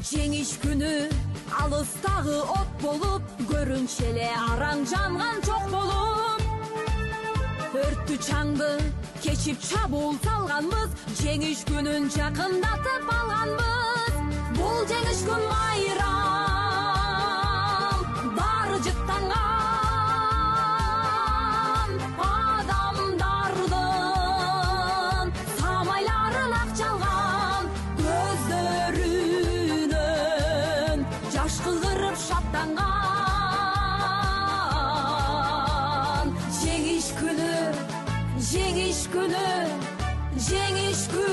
Жеңиш күнү алыстагы от болуп, көрүнчү эле араң жанган чок болуп. Өрттү чаңды кечип чабуул салганбыз, жеңиш күнүн жакындатып алганбыз. Бул жеңиш күн майрам, баары жыттанган адамдардын самайларын ак жалган, көздөрүнөн жаш кылдырып шаттанган. Жеңиш күнү, жеңиш күнү, жеңиш күнү.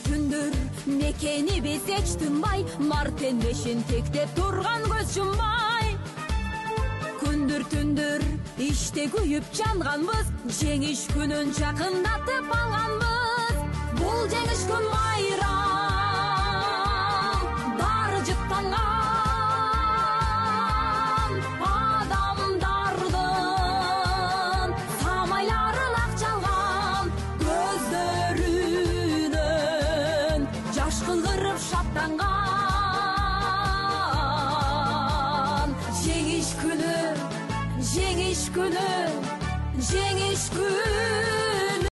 Күндүр мекени биз эч тынбай, мартенбешин тектеп турган көз жумбай. Күндүр түндүр иште күйүп жанганбыз, жеңиш күнүн жакындатып